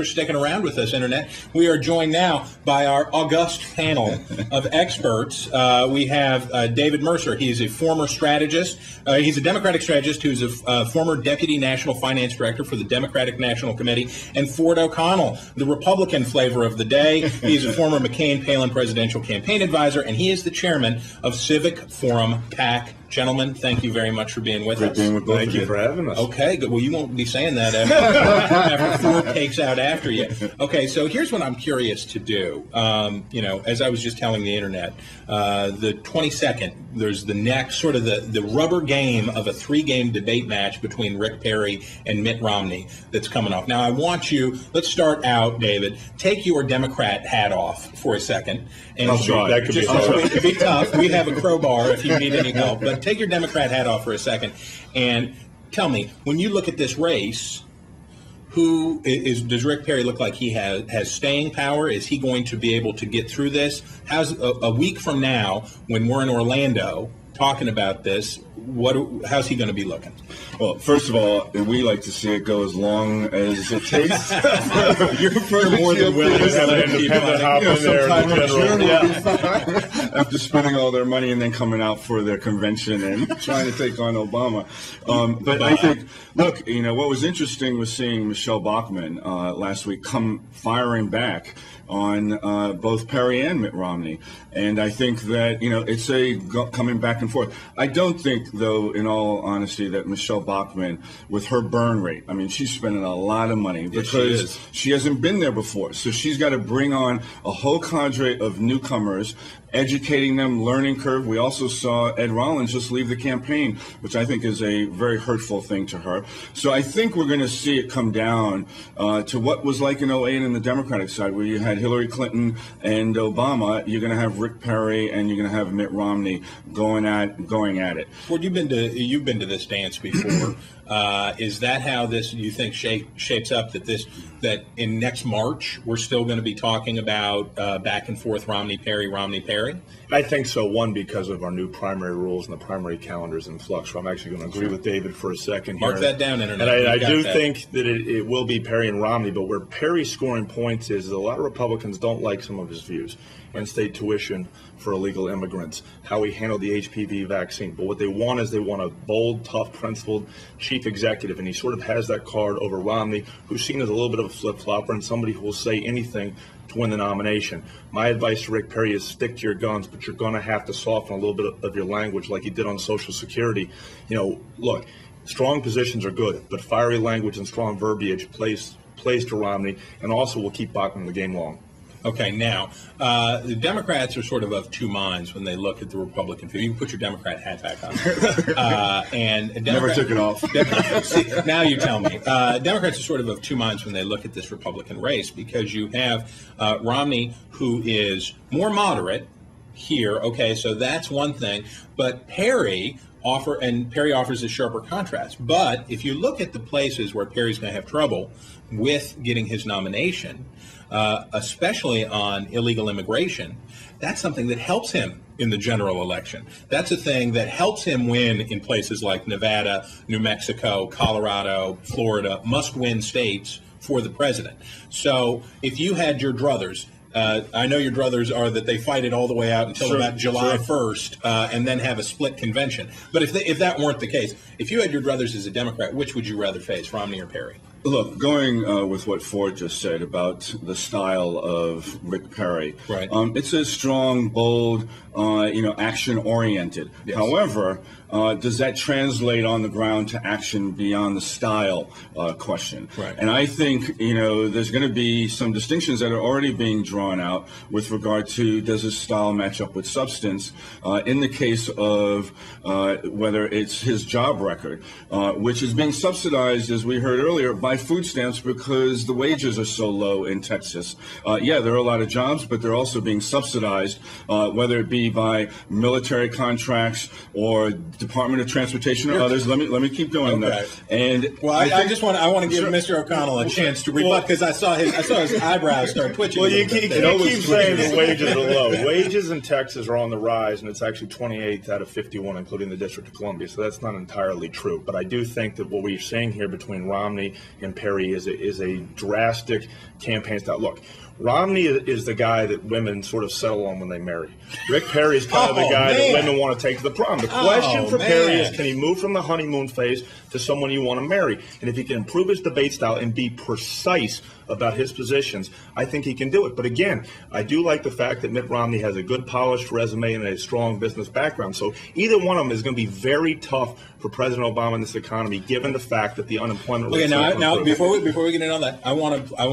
sticking around with us, Internet. We are joined now by our august panel of experts. We have David Mercer. He's a former strategist. He's a Democratic strategist who's a former Deputy National Finance Director for the Democratic National Committee. And Ford O'Connell, the Republican flavor of the day. He's a former McCain-Palin presidential campaign advisor, and he is the chairman of Civic Forum PAC. Gentlemen, thank you very much for being with us. Thank you for having us. Okay, good. Well, you won't be saying that after Ford takes out after you. Okay, so here's what I'm curious to do. As I was just telling the Internet, the 22nd, there's the next sort of the rubber game of a 3-game debate match between Rick Perry and Mitt Romney that's coming off. Now, I want you, let's start out, David, take your Democrat hat off for a second. And I'll try. That could be tough. We have a crowbar if you need any help. But take your Democrat hat off for a second and tell me, when you look at this race, does Rick Perry look like he has staying power? Is he going to be able to get through this? How's a week from now, when we're in Orlando talking about this, how's he going to be looking? Well, first of all, we like to see it go as long as it takes. You're more than willing to have an independent hop in there. After spending all their money and then coming out for their convention and trying to take on Obama. But I think, look, what was interesting was seeing Michelle Bachmann last week come firing back on both Perry and Mitt Romney. And I think that, it's coming back and forth. I don't think, though, in all honesty, that Michelle Bachmann, with her burn rate, I mean, she's spending a lot of money because she hasn't been there before. So she's got to bring on a whole cadre of newcomers, educating them, learning curve. We also saw Ed Rollins just leave the campaign, which I think is a very hurtful thing to her. So I think we're going to see it come down to what was like in 2008 in the Democratic side, where you had Hillary Clinton and Obama. You're going to have Rick Perry and you're going to have Mitt Romney going at it. Ford, you've been to this dance before. Is that how this, you think, shapes up, that in next March we're still going to be talking about back and forth Romney Perry? I think so. One, because of our new primary rules and the primary calendars in flux. So I'm actually going to agree with David for a second here. Mark that down, Internet. And I do think that it will be Perry and Romney, but where Perry's scoring points is a lot of Republicans don't like some of his views. In-state tuition for illegal immigrants, how he handled the HPV vaccine. But what they want is a bold, tough, principled chief executive, and he sort of has that card over Romney, who's seen as a little bit of a flip-flopper and somebody who will say anything to win the nomination. My advice to Rick Perry is stick to your guns, but you're going to have to soften a little bit of your language like he did on Social Security. Look, strong positions are good, but fiery language and strong verbiage plays to Romney, and also will keep Bachmann the game long. Okay, now, the Democrats are sort of two minds when they look at the Republican field. You can put your Democrat hat back on. Never took it off. See, now you tell me. Democrats are sort of two minds when they look at this Republican race, because you have Romney, who is more moderate here. Okay, so that's one thing. But Perry offers a sharper contrast. But if you look at the places where Perry's going to have trouble with getting his nomination, especially on illegal immigration, that's something that helps him in the general election. That's a thing that helps him win in places like Nevada, New Mexico, Colorado, Florida, must-win states for the president. So if you had your druthers, I know your druthers are that they fight it all the way out until about July 1st and then have a split convention. But if that weren't the case, if you had your druthers as a Democrat, which would you rather face, Romney or Perry? Look, going with what Ford just said about the style of Rick Perry, right. It's a strong, bold, action-oriented. Yes. However, does that translate on the ground to action beyond the style question? Right. And I think, there's going to be some distinctions that are already being drawn out with regard to, does his style match up with substance in the case of whether it's his job record, which is being subsidized, as we heard earlier, by food stamps because the wages are so low in Texas. There are a lot of jobs, but they're also being subsidized, whether it be by military contracts or Department of Transportation or others. Let me keep going. Okay. And Well, I just want to give Mr. O'Connell a chance to rebut because I saw his eyebrows start twitching. Well, a you little bit keep there. saying the wages are low. Wages in Texas are on the rise, and it's actually 28th out of 51, including the District of Columbia. So that's not entirely true. But I do think that what we're seeing here between Romney and Perry is a drastic campaign style. Look, Romney is the guy that women sort of settle on when they marry. Rick Perry is kind of the guy that women want to take to the prom. The question for Perry is, can he move from the honeymoon phase to someone you want to marry? And if he can improve his debate style and be precise about his positions, I think he can do it. But again, I do like the fact that Mitt Romney has a good polished resume and a strong business background. So either one of them is going to be very tough for President Obama in this economy, given the fact that the unemployment rate. Okay, now before we get in on that, I want to play a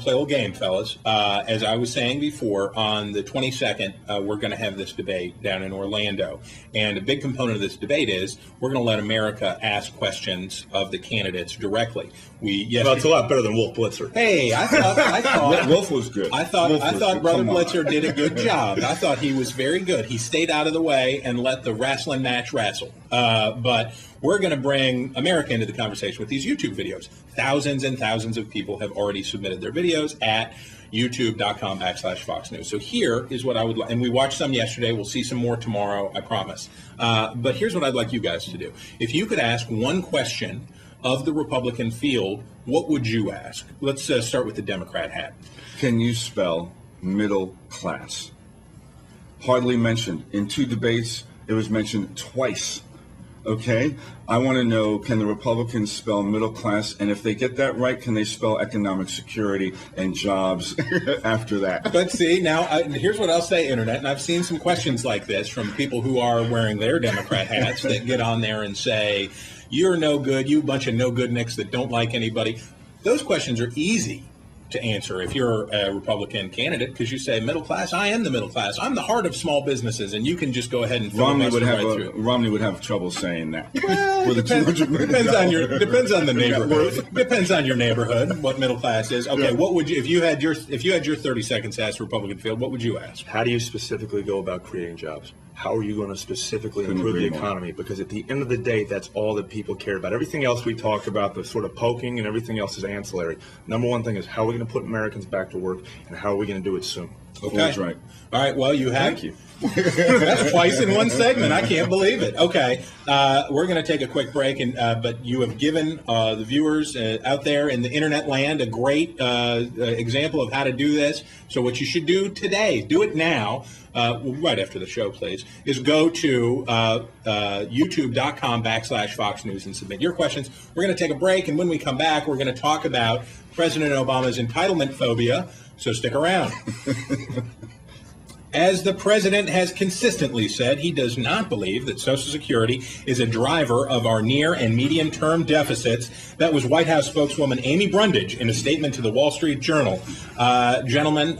little game, fellas. As I was saying before, on the 22nd, we're going to have this debate down in Orlando, and a big component of this debate is we're going to let America ask questions of the candidates directly. Well, it's a lot better than Wolf Blitzer. Hey, I thought Wolf was good. I thought Brother Blitzer did a good job. I thought he was very good. He stayed out of the way and let the wrestling match wrestle. But we're going to bring America into the conversation with these YouTube videos. Thousands and thousands of people have already submitted their videos at youtube.com/Fox News. So here is what I would like, and we watched some yesterday. We'll see some more tomorrow, I promise. But here's what I'd like you guys to do. If you could ask one question of the Republican field, what would you ask? Let's start with the Democrat hat. Can you spell middle class? Hardly mentioned. In 2 debates, it was mentioned twice. Okay? I want to know, can the Republicans spell middle class? And if they get that right, can they spell economic security and jobs after that? But see, now, here's what I'll say, Internet, and I've seen some questions like this from people who are wearing their Democrat hats that get on there and say, you're no good, you bunch of no-good-nicks that don't like anybody. Those questions are easy to answer if you're a Republican candidate, because you say middle class. I am the middle class. I'm the heart of small businesses, and you can just go ahead and Romney would have trouble saying that. Well, depends on the neighborhood. Depends on your neighborhood what middle class is. Okay, what would you if you had your 30 seconds to ask the Republican field? What would you ask? How do you specifically go about creating jobs? How are you going to specifically improve the economy? Because at the end of the day, that's all that people care about. Everything else we talk about, the sort of poking and everything else is ancillary. Number one thing is how are we going to put Americans back to work, and how are we going to do it soon? Okay. That's right. All right. Well, you have. Thank you. That's twice in one segment. I can't believe it. Okay. We're going to take a quick break, but you have given the viewers out there in the internet land a great example of how to do this. So what you should do today, do it now, right after the show, please, is go to youtube.com/Fox News and submit your questions. We're going to take a break, and when we come back, we're going to talk about President Obama's entitlement phobia. So stick around. As the president has consistently said, he does not believe that Social Security is a driver of our near and medium-term deficits. That was White House spokeswoman Amy Brundage in a statement to the Wall Street Journal. Gentlemen,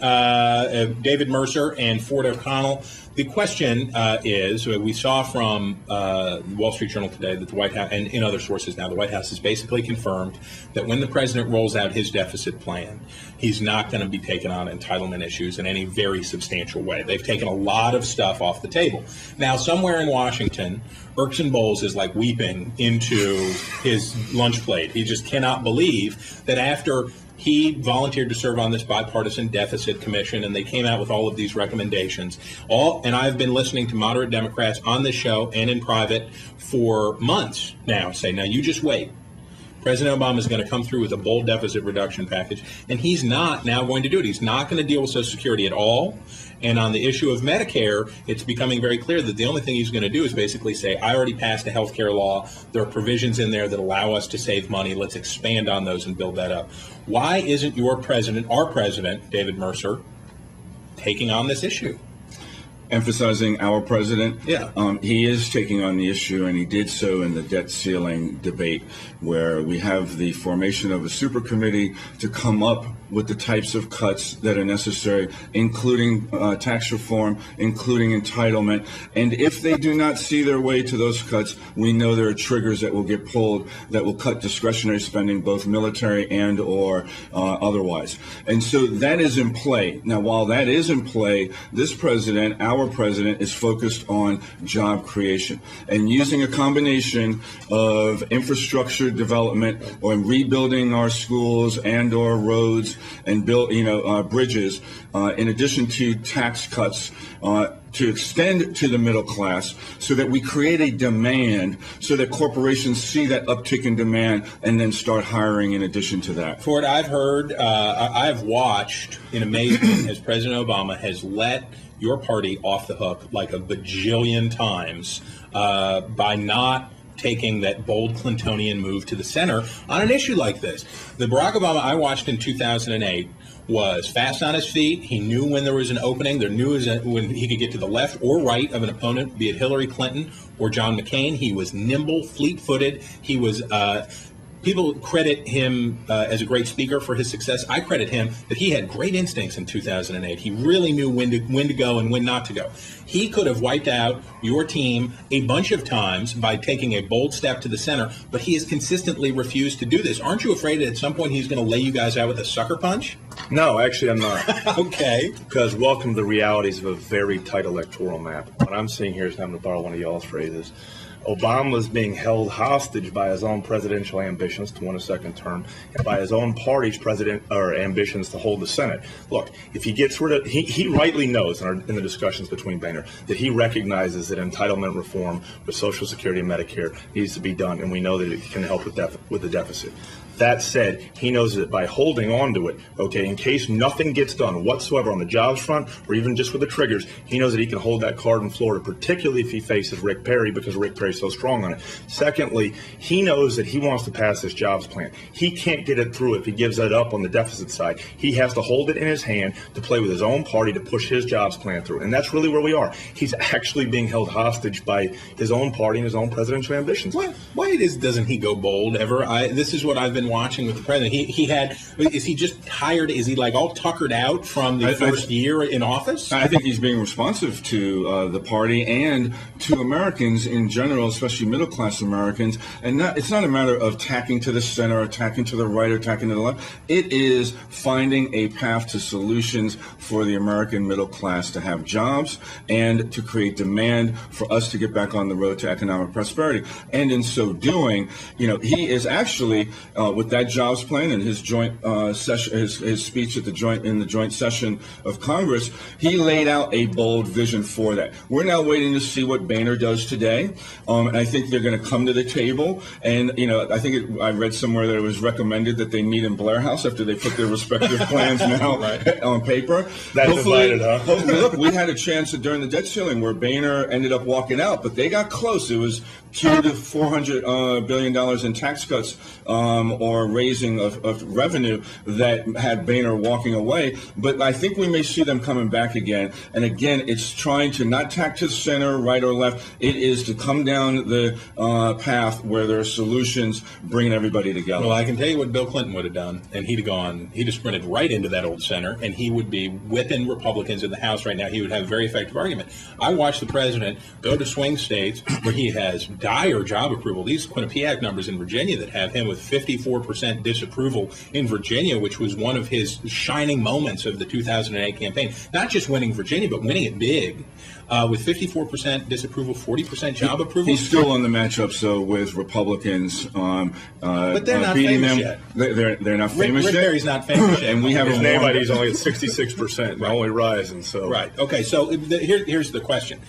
David Mercer and Ford O'Connell, the question is, we saw from the Wall Street Journal today that the White House, and in other sources now, the White House has basically confirmed that when the president rolls out his deficit plan, he's not going to be taking on entitlement issues in any very substantial way. They've taken a lot of stuff off the table. Now, somewhere in Washington, Irkson Bowles is like weeping into his lunch plate. He just cannot believe that after he volunteered to serve on this bipartisan deficit commission, and they came out with all of these recommendations. And I've been listening to moderate Democrats on this show and in private for months now say, now you just wait. President Obama is going to come through with a bold deficit reduction package, and he's not now going to do it. He's not going to deal with Social Security at all. And on the issue of Medicare, it's becoming very clear that the only thing he's going to do is basically say, I already passed a health care law. There are provisions in there that allow us to save money. Let's expand on those and build that up. Why isn't your president, our president, David Mercer, taking on this issue? Emphasizing our president. Yeah. He is taking on the issue, and he did so in the debt ceiling debate, where we have the formation of a super committee to come up with the types of cuts that are necessary, including tax reform, including entitlement. And if they do not see their way to those cuts, we know there are triggers that will get pulled that will cut discretionary spending, both military and or otherwise. And so that is in play. Now, while that is in play, this president, our president, is focused on job creation and using a combination of infrastructure development or rebuilding our schools and or roads and build, bridges, in addition to tax cuts, to extend to the middle class so that we create a demand so that corporations see that uptick in demand and then start hiring in addition to that. Ford, I've watched in amazement as President Obama has let your party off the hook like a bajillion times by not taking that bold Clintonian move to the center on an issue like this. The Barack Obama I watched in 2008 was fast on his feet. He knew when there was an opening. There knew when he could get to the left or right of an opponent, be it Hillary Clinton or John McCain. He was nimble, fleet-footed. He was people credit him as a great speaker for his success. I credit him that he had great instincts in 2008. He really knew when to go and when not to go. He could have wiped out your team a bunch of times by taking a bold step to the center, but he has consistently refused to do this. Aren't you afraid that at some point he's going to lay you guys out with a sucker punch? No, actually, I'm not. Okay. Because welcome to the realities of a very tight electoral map. What I'm seeing here is having to borrow one of y'all's phrases. Obama's being held hostage by his own presidential ambitions to win a second term and by his own party's ambitions to hold the Senate. Look, if he gets rid of, he rightly knows in the discussions between Boehner that he recognizes that entitlement reform with Social Security and Medicare needs to be done, and we know that it can help with the deficit. That said, he knows that by holding on to it, okay, in case nothing gets done whatsoever on the jobs front or even just with the triggers, he knows that he can hold that card in Florida, particularly if he faces Rick Perry because Rick Perry's so strong on it. Secondly, he knows that he wants to pass this jobs plan. He can't get it through if he gives it up on the deficit side. He has to hold it in his hand to play with his own party to push his jobs plan through. And that's really where we are. He's actually being held hostage by his own party and his own presidential ambitions. Why doesn't he go bold ever? This is what I've been watching with the president. Is he just tired? Is he like all tuckered out from the first year in office? I think he's being responsive to the party and to Americans in general, especially middle class Americans. And it's not a matter of tacking to the center or tacking to the right or tacking to the left. It is finding a path to solutions for the American middle class to have jobs and to create demand for us to get back on the road to economic prosperity. And in so doing, he is actually with that jobs plan and his joint session, his speech at the joint session of Congress, he laid out a bold vision for that. We're now waiting to see what Boehner does today, and I think they're going to come to the table. And I think I read somewhere that it was recommended that they meet in Blair House after they put their respective plans now on paper. That's divided, huh? Look, we had a chance during the debt ceiling where Boehner ended up walking out, but they got close. It was $200 to $400 billion in tax cuts or raising of revenue that had Boehner walking away. But I think we may see them coming back again. And again, it's trying to not tack to the center, right or left. It is to come down the path where there are solutions, bringing everybody together. Well, I can tell you what Bill Clinton would have done, and he'd have sprinted right into that old center, and he would be whipping Republicans in the House right now. He would have a very effective argument. I watched the president go to swing states where he has dire job approval. These Quinnipiac numbers in Virginia that have him with 54% disapproval in Virginia, which was one of his shining moments of the 2008 campaign. Not just winning Virginia, but winning it big. With 54% disapproval, 40% job approval. He's still on the matchups, though, with Republicans. But they're not famous yet. They're not famous yet. Rick Perry's not famous yet. And we have his name ID's only at 66%, only rising. So right. Okay. So here's the question: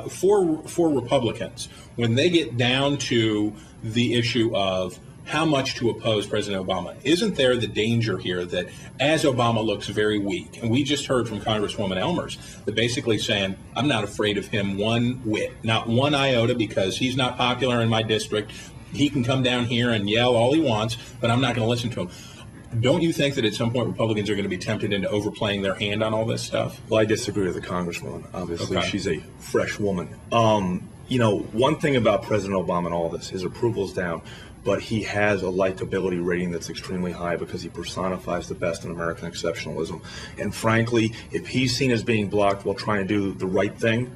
for Republicans, when they get down to the issue of how much to oppose President Obama, isn't there the danger here that as Obama looks very weak, and we just heard from Congresswoman Elmers, that basically saying, I'm not afraid of him one whit, not one iota, because he's not popular in my district. He can come down here and yell all he wants, but I'm not going to listen to him. Don't you think that at some point Republicans are going to be tempted into overplaying their hand on all this stuff? Well, I disagree with the Congresswoman. Obviously, Okay. She's a fresh woman. One thing about President Obama and all this, his approval's down. but he has a likability rating that's extremely high because he personifies the best in American exceptionalism. And frankly, if he's seen as being blocked while trying to do the right thing,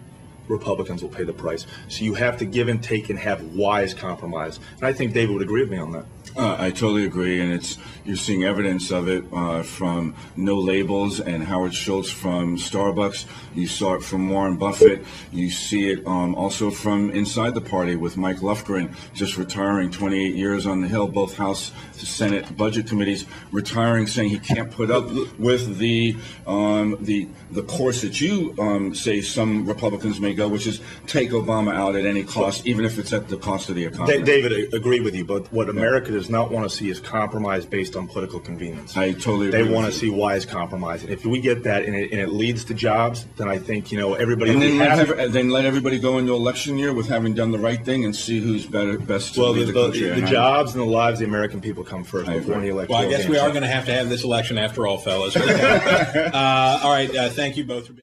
Republicans will pay the price. So you have to give and take and have wise compromise. And I think David would agree with me on that. I totally agree, and you're seeing evidence of it from No Labels and Howard Schultz from Starbucks. You saw it from Warren Buffett. You see it also from inside the party with Mike Lofgren just retiring, 28 years on the Hill, both House to Senate budget committees, retiring, saying he can't put up with the course that you say some Republicans may go, which is take Obama out at any cost, even if it's at the cost of the economy. David, agree with you, but what America does not want to see is compromise based on political convenience. I totally agree. They want to see wise compromise. And if we get that and it leads to jobs, then I think, everybody... And then let everybody go into election year with having done the right thing and see who's best to lead the country. The jobs and the lives of the American people come first before any election. Well, I guess we are going to have this election after all, fellas. All right, thank you both for being